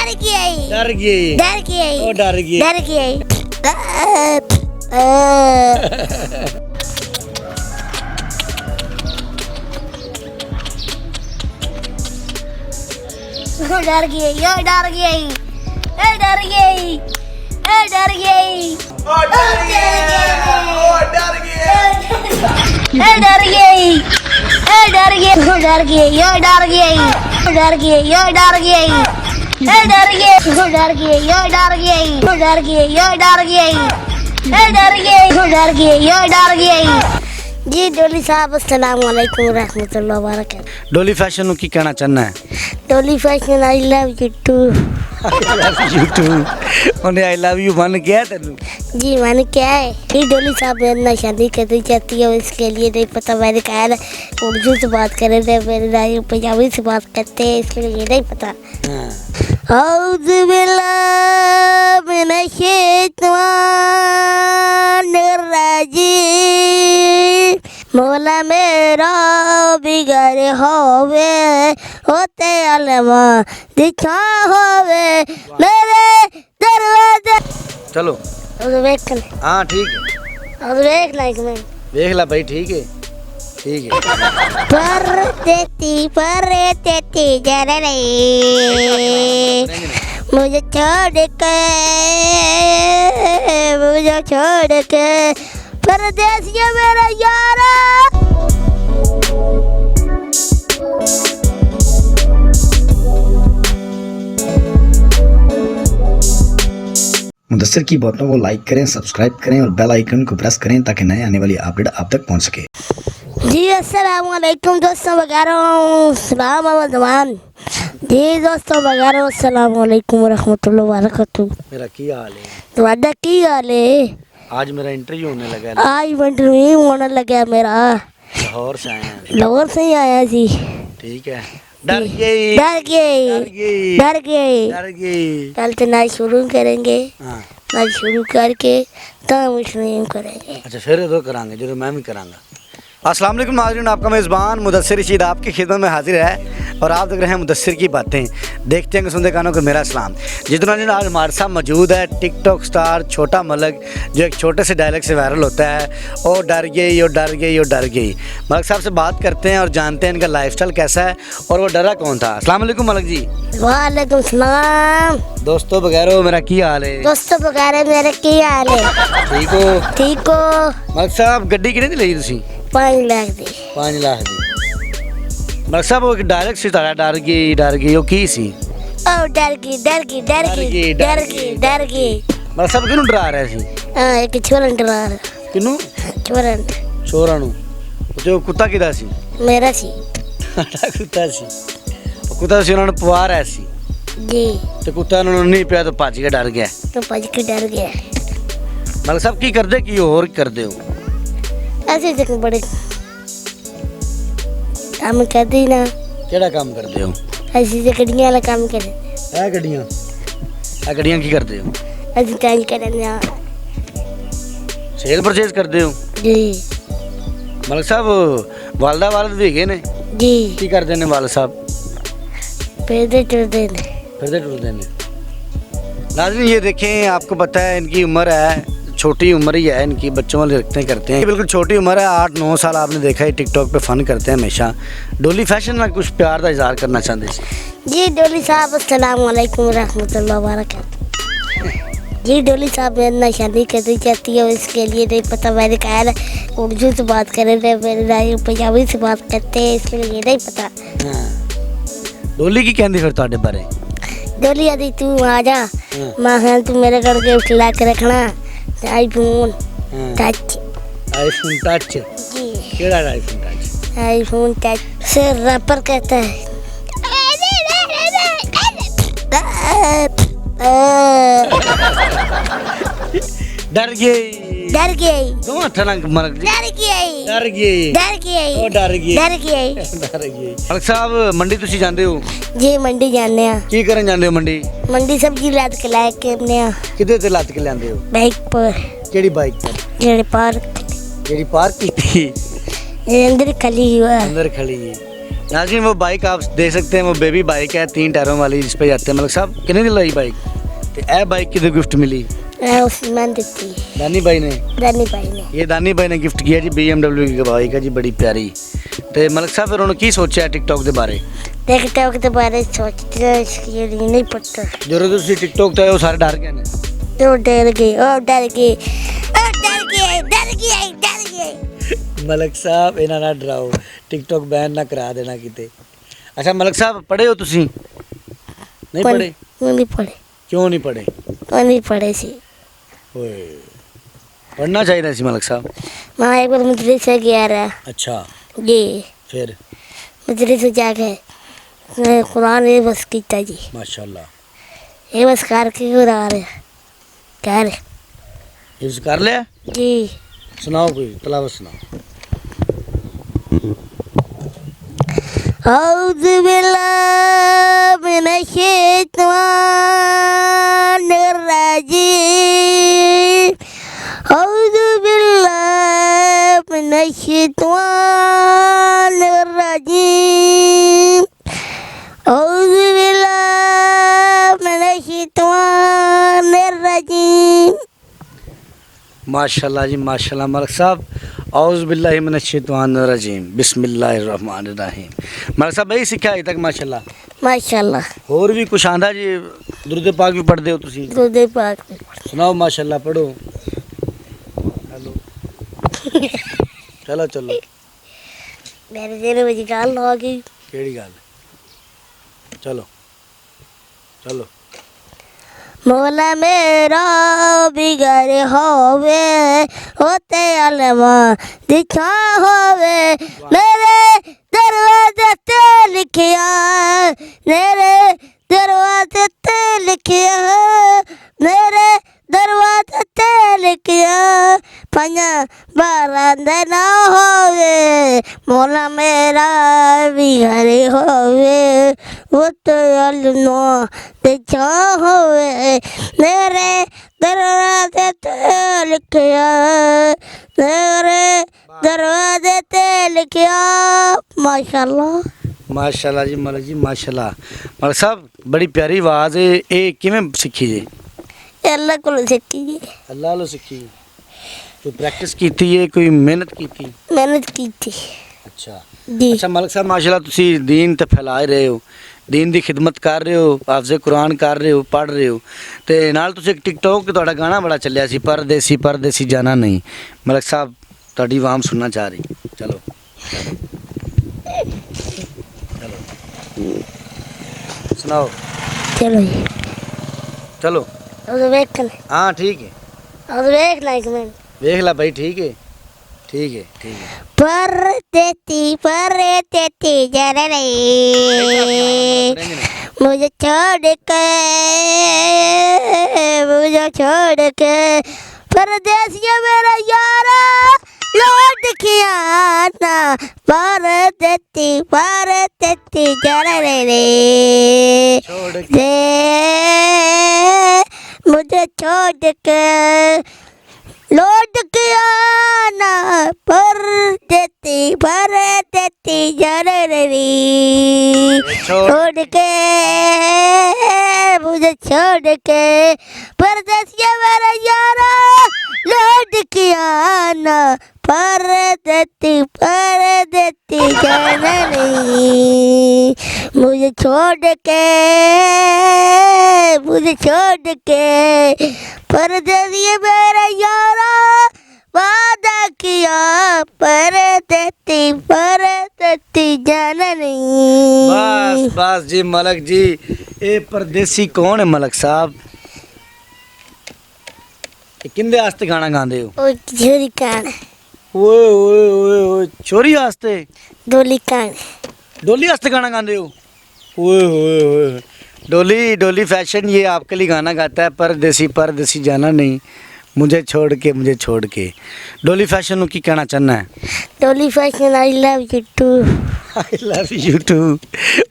डर गई डर गई डर गई ओ डर गई डर गई डर गई यो डर गई ए डर गई ए डर गई ओ डर गई ओ डर गई ए डर गई ए डर गई डर गई यो डर गई डर गई यो डर गई ए डर गई डर गई यो डर गई डर गई यो डर गई ए डर गई डर गई यो डर गई जी डोली साहब अस्सलाम वालेकुम रहमतुल्लाह व बरकातहू डोली फैशन ਨੂੰ ਕੀ ਕਹਿਣਾ ਚਾਹਨਾ ਹੈ Dolly fashion I love you too ਉਹਨੇ ਆਈ ਲਵ ਯੂ ਬਣ ਗਿਆ ਤੈਨੂੰ जी मैंने क्या है ये डोली साहब मेरे ना शादी करनी चाहती है इसके लिए नहीं पता मैंने कहा ना उर्दू से बात कर रहे थे मेरे ना पंजाबी से बात करते हैं इसके लिए नहीं पता औज़ु बिल्लाहि मिनश शैतानिर रजीम मौला मेरा बिगर होवे होते अलमा दिखा होवे मेरे दरवाजे चलो देख हाँ ठीक है देख लाइक में देख ला भाई ठीक है पर देती जरा रे मुझे छोड़ के परदेसिया मेरा यारा मुदस्सिर की बातों को लाइक करें, सब्सक्राइब करें और बेल आइकन को प्रेस करें ताकि नए आने वाली अपडेट आप तक पहुंच सके। जी अस्सलाम वालेकुम दोस्तों वगैरह सलाम अहमद जी दोस्तों वगैरह अस्सलाम वालेकुम रहमतुल्लाह व बरकातहू मेरा की हाल है तुम्हारा की हाल है आज मेरा इंटरव्यू होने लगा है आज इंटरव्यू होने लगा मेरा लाहौर से आया हैं लाहौर से ही आया जी ठीक है डर गई डर गई डर गई डर गई डर गई कल से नाच शुरू करेंगे हाँ नाच शुरू करके तब मुस्लिम करेंगे अच्छा फिर तो करांगे जो मैं भी करांगा। अस्सलाम वालेकुम नाज़रीन, आपका मेज़बान मुदस्सिर रशीद आपकी खिदमत में हाजिर है और आप देख रहे हैं मुदस्सिर की बातें। देखते हैं सुनते कानों को मेरा सलाम। जितना दिन आज हमारे साथ मौजूद है टिकटॉक स्टार छोटा मलक, जो एक छोटे से डायलॉग से वायरल होता है ओ डर गई ओ डर गई ओ डर गई। मलक साहब से बात करते हैं और जानते हैं इनका लाइफस्टाइल कैसा है और वो डरा कौन था। अस्सलाम वालेकुम मलक जी। वालेकुम सलाम दोस्तों वगैरह मेरा की हाल है दोस्तों वगैरह मेरे की हाल है ठीक हो ठीक हो मलक साहब गड्डी कितने दी ਲਈ ਤੁਸੀਂ 5 लाख दी 5 ਲੱਖ ਦੀ। ਮਲਕ ਸਾਹਿਬ ਉਹ ਡਾਇਰੈਕਟ ਸੀ ਤੁਹਾਡਾ ਡਰ ਗਈ ਉਹ ਕੀ ਸੀ ओ डर गई डर गई डर गई डर गई डर गई ਮਲਕ ਸਾਹਿਬ ਕਿਹਨੂੰ ਡਰਾ ਰਿਹਾ ਸੀ एक छोरन डरा ਕਿਹਨੂੰ छोरन ਚੋਰਾਂ ਨੂੰ ਤੇ ਉਹ ਕੁੱਤਾ ਕਿਹਦਾ ਸੀ मेरा सी ਸਾਡਾ ਕੁੱਤਾ ਸੀ ਉਹ ਕੁੱਤਾ ਸੀ ਉਹਨਾਂ ਨੂੰ ਪਵਾ ਰਿਹਾ ਸੀ जी ਤੇ ਕੁੱਤਾ ਉਹਨਾਂ ਨੂੰ ਨਹੀਂ ਪਿਆ ਤਾਂ ਭੱਜ ਕੇ ਡਰ ਗਿਆ। तो भज के डर गया ਮਲਕ ਸਾਹਿਬ ਕੀ ਕਰਦੇ ਕੀ ਹੋਰ ਕਰਦੇ ਹੋ ऐसे तक बड़े काम कर दी ना ਕਿਹੜਾ ਕੰਮ ਕਰਦੇ ਹੋ ऐसी से गड्डियां वाला काम करे ਇਹ ਗੱਡੀਆਂ ਕੀ ਕਰਦੇ ਹੋ ऐसी चेंज करे ना ਸੇਲ ਪਰਚੇਜ਼ ਕਰਦੇ ਹੋ जी ਮਲਕ ਸਾਹਿਬ ਵਾਲਦਾ ਵਾਲਦ ਵੀ ਹੈਗੇ ਨੇ जी ਕੀ ਕਰਦੇ ਨੇ ਵਾਲਦ ਸਾਹਿਬ पैदे चलते ने फिरते टुरते हैं। नाज़रीन ये देखें आपको पता है इनकी उम्र है छोटी उम्र ही है इनकी बच्चों वाले रखते करते हैं बिल्कुल छोटी उम्र है 8-9 साल आपने देखा है टिकटॉक पे फ़न करते हैं हमेशा। डोली फैशन में कुछ प्यार का इजहार करना चाहते हैं जी डोली साहब अस्सलाम वालेकुम रहमतुल्लाह व बरकातहू जी डोली साहब मेरे ना शादी करनी चाहती है इसके लिए नहीं पता मैंने कहा ना उर्दू से बात कर रहे थे मेरे ना पंजाबी से बात करते हैं इसके लिए नहीं पता। हाँ डोली की कहती फिर ਤੁਹਾਡੇ बारे डोली यदि तू आ जा माँ हाँ तू मेरे घर के ला के रखना आईफोन टच आईफोन टच जी केड़ा आईफोन टच आईफोन टच से रैपर कहता है डर गई डर गई दो हत्थां नाल मलक जी डर गई डर गई डर गई ओ डर गई डर गई डर गई। मलक साहब मंडी ਤੁਸੀਂ ਜਾਂਦੇ ਹੋ जी मंडी जाने ਕੀ ਕਰਨ ਜਾਂਦੇ ਹੋ ਮੰਡੀ मंडी सब्जी लाद के लाए के हमने ਕਿੱਦੇ ਤੇ ਲੱਤ ਕੇ ਲਿਆਂਦੇ ਹੋ बाइक पर ਕਿਹੜੀ ਬਾਈਕ ਤੇ जेड़े पार्क ਜਿਹੜੀ ਪਾਰਕ ਕੀਤੀ ये अंदर खली हुआ ਅੰਦਰ ਖੜੀ ਹੈ नाज़रीन वो बाइक आप देख सकते हैं, वो बेबी बाइक है 3 टायरों वाली, जिस पे जाते हैं। मलिक साहब कितने की लाई बाइक ते ए बाइक की गिफ्ट मिली? उस्मान देती दानी भाई ने, दानी भाई ने। ये दानी भाई ने गिफ्ट किया जी BMW की बाइक है जी, बड़ी प्यारी। तो मलिक साहब फिर उन्होंने की सोचा टिकटॉक के बारे? देखते हो के बारे सोचते इसके लिए नहीं पता। जो तुम टिकटॉक तो है वो सारे डर गए ने। तो डर गई, ओ डर गई, ओ डर गई, डर गई, डर गई। मलिक साहब इन्हें ना डराओ, टिकटॉक बैन ना करा देना किते। अच्छा मलिक साहब पढ़े हो तुसी? नहीं पढ़े? नहीं पढ़े। क्यों नहीं पढ़े? नहीं पढ़े सी। ओए पढ़ना चाहिए सी मलिक साहब। मैं एक बार मदरसे गया रहा। अच्छा जी फिर? मदरसे जाके कुरान ये बस कीता जी, माशाल्लाह। ये बस करके उड़ा रहे क्या रे हिफ्ज़ कर लिया? जी। सुनाओ कोई तिलावत सुनाओ। औज़ु बिल्लाहि मिनश शैतानिर रजीम, औज़ु बिल्लाहि मिनश शैतानिर रजीम, औज़ु बिल्लाहि मिनश शैतानिर रजीम। माशाल्लाह जी माशाल्लाह। मलिक साहब औज़ु बिल्लाहि मिनश शैतानिर रजीम बिस्मिल्लाहिर रहमानिर रहीम। मलिक साहब यही सीखा अजे तक? माशाल्लाह माशाल्लाह। होर भी कुछ आंदा जी? दुरूद पाक भी पढ़दे हो तुसी? दुरूद पाक सुनाओ माशाल्लाह, पढ़ो। हेलो चलो चलो। मेरे दिल में गल हो गई। केड़ी गल? चलो चलो। मौला मेरा बिगर होवे होते अलमा दिखा होवे, मेरे दरवाजे ते लिखिया, मेरे दरवाजे ते लिखिया, मेरे दरवाजे ते लिखिया, पन्ना बारांदे ना होवे, मौला मेरा बिगर होवे होते अलमा दिखा होवे, मेरे दरवाजे ते लिखिया, मेरे दरवाजे ते लिखिया। माशाल्लाह माशाल्लाह जी मलिक जी माशाल्लाह। मलिक साहब बड़ी प्यारी आवाज़ है, ये किवें सीखी जी? अल्लाह को सीखी जी। अल्लाह लो सीखी? कोई प्रैक्टिस कीती है, कोई मेहनत कीती? मेहनत की थी अच्छा जी। अच्छा मलिक साहब माशाल्लाह तुसी दीन ते फैला रहे हो, दीन दी खिदमत कर रहे हो, हाफ़िज़ कुरान कर रहे हो, पढ़ रहे हो, ते नाल तुसी एक टिकटॉक ते तुहाडा गाना बड़ा चलिया सी, परदेसी परदेसी जाना नहीं। मलिक साहब तुहाडी आवाम सुनना चाह रही। चलो चलो सुनाओ। चलो जी चलो अब देख ले, हाँ ठीक है, अब देख ले एक मिनट। देख ला भाई, ठीक है ठीक है ठीक है। परदेसी जाना नहीं, मुझे छोड़ के परदेसिया मेरा यारा लौट के आना, परदेसी जाना नहीं छोड़ के दे, मुझे छोड़ के लौट के आना, परदेसी जाना नहीं, छोड़ के मुझे छोड़ के परदेसिया मेरा यारा लौट के आना, परदेसी जाना नहीं, मुझे छोड़ के परदेसिया मेरा यारा वादा किया, परदेसी जाना नहीं। बस बस जी मलिक जी, ये परदेसी कौन है मलिक साहब? किंदे आस्ते गाना गांदे हो? ओ छोरी कान, ओए ओए ओए ओए चोरी आस्ते? डोली कान, डोली आस्ते गाना गांदे हो? ओए ओए ओए डोली डोली फैशन ये आपके लिए गाना गाता है, परदेसी परदेसी जाना नहीं, मुझे छोड़ के। डोली फैशन की कहना चाहना है? Dolly fashion I love you too. I love you too.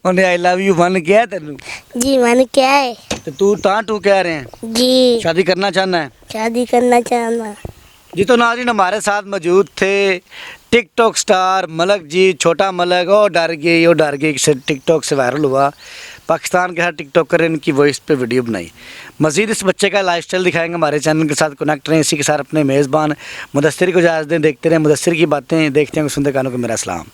उन्हें आई लव यू वन किया तेनू? जी मैंने क्या है तो तू ता टू कह रहे हैं? जी। शादी करना चाहना है? शादी करना चाहना। जी तो नाज़रीन हमारे साथ मौजूद थे टिकटॉक स्टार मलक जी, छोटा मलक। और डर गई से टिकटॉक से वायरल हुआ, पाकिस्तान के हर टिकटॉकर इनकी वॉइस पे वीडियो बनाई। मज़ीद इस बच्चे का लाइफस्टाइल दिखाएंगे, हमारे चैनल के साथ कनेक्ट रहें। इसी के साथ अपने मेज़बान मुदस्सिर को इजाज़त दें। देखते रहें मुदस्सिर की बातें, देखते हैं सुनते कानों को मेरा सलाम।